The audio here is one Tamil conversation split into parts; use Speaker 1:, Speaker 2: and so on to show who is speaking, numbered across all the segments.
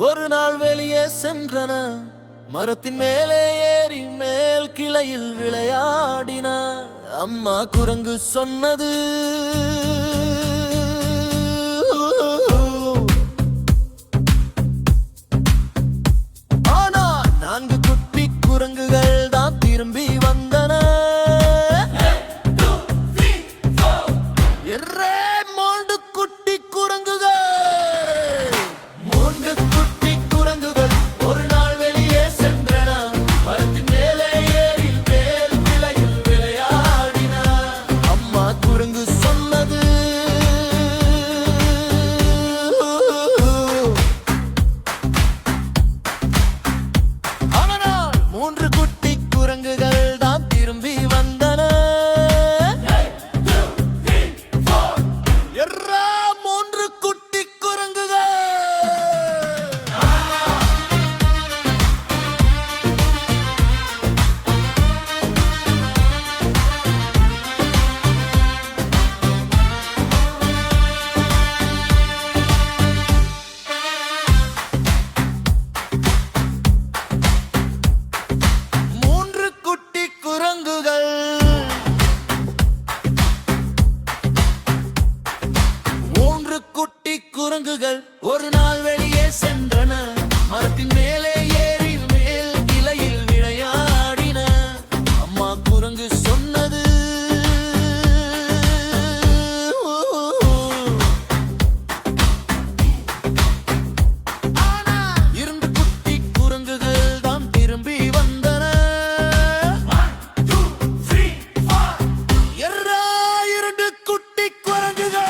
Speaker 1: ஒரு நாள் வெளியே சென்றன, மரத்தின் மேலே ஏறி மேல் கிளையில் விளையாடின. அம்மா குரங்கு சொன்னது, ஆனா 4 குட்டி குரங்குகள் தான் திரும்பி வந்தன. மூன்று குட்டி குரங்குகள், 3 குட்டி குரங்குகள் ஒரு நாள் வெளியே சென்றன, மரத்தின் மேலே ஏறி மேல் கிளையில் விளையாடின. அம்மா குரங்கு சொன்னது, ஆனால் 3 குட்டி குரங்குகள் தான் திரும்பி வந்தன. குரங்குகள் ஒரு நாள் வெளியே சென்றன, மரத்தின் மேலே ஏறி மேல் கிளையில் விளையாடின. அம்மா குரங்கு சொன்னது, ஆனால் 2 குட்டி குரங்குகள் தான் திரும்பி வந்தன. 2 குட்டி குரங்குகள்.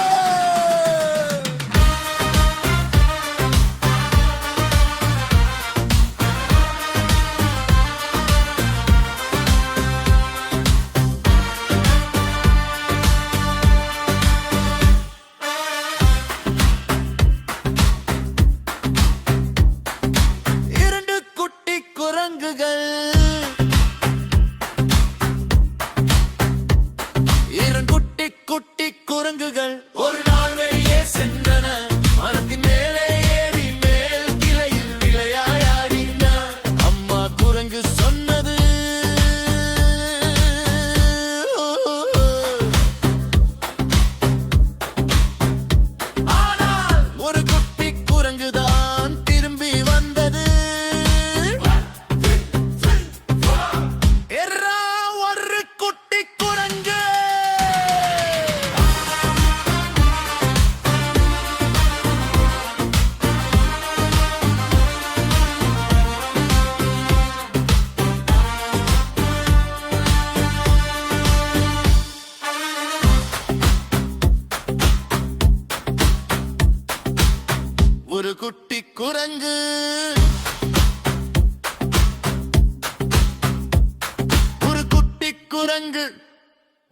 Speaker 1: குரங்குகள் 2 குட்டி குரங்குகள் ஒரு நாள் வெளியே சென்றன, மரத்தின் மேலே ஏறி மேல் கிளையில் விளையாடின. அம்மா குரங்கு சொன்னது, ஆனால் 1 குட்டி குரங்கு தான் திரும்பி வந்தது. ஒரு குட்டி குரங்கு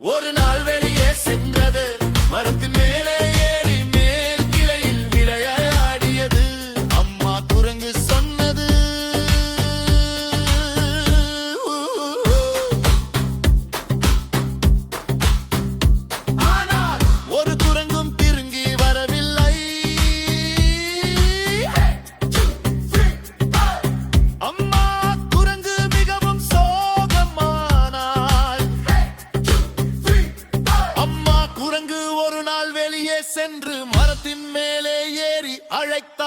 Speaker 1: ஒரு நாள் வெளியே சென்றது, மரத்தின் மேலே ஏறி மேல் கிளையில் விளையாடியது. அம்மா குரங்கு சொன்னது, ஆனால் 1 குரங்கும் திரும்பி வரவில்லை. அம்மா குரங்கு மிகவும் சோகமானாள். அம்மா குரங்கு ஒரு நாள் வெளியே சென்று மரத்தின் மேலே ஏறி அழைத்தார்.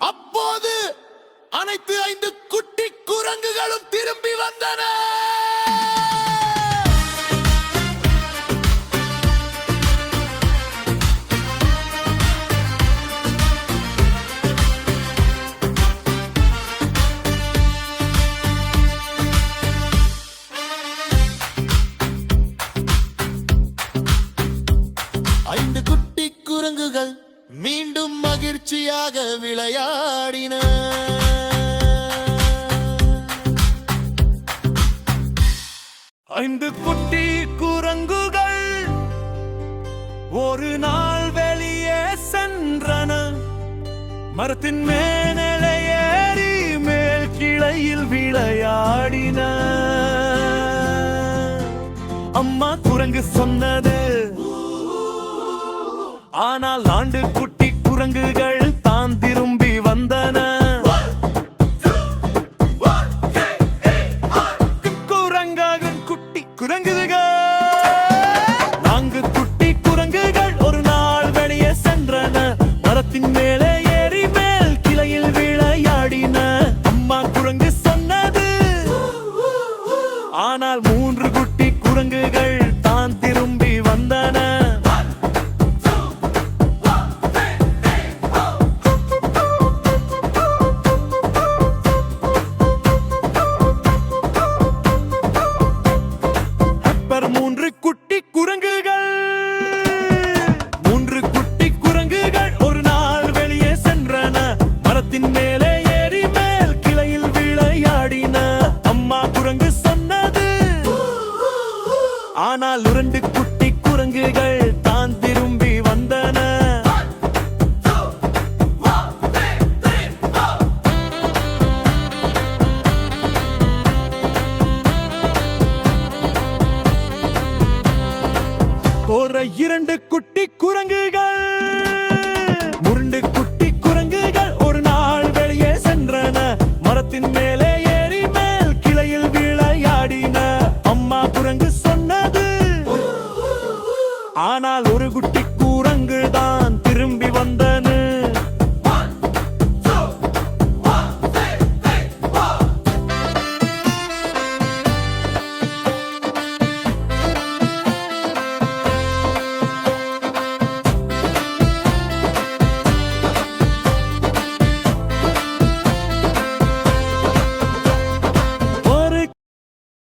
Speaker 1: அப்போது அனைத்து 5 குட்டி குரங்குகளும் திரும்பி வந்தன. குரங்குகள் மீண்டும் மகிழ்ச்சியாக விளையாடின. 5 குட்டி குரங்குகள் ஒரு நாள் வெளியே சென்றன, மரத்தின் மேலே ஏறி மேல் கிளையில் விளையாடின. அம்மா குரங்கு சொன்னது. ஆனால் ஆண்டு குட்டி குரங்குகள்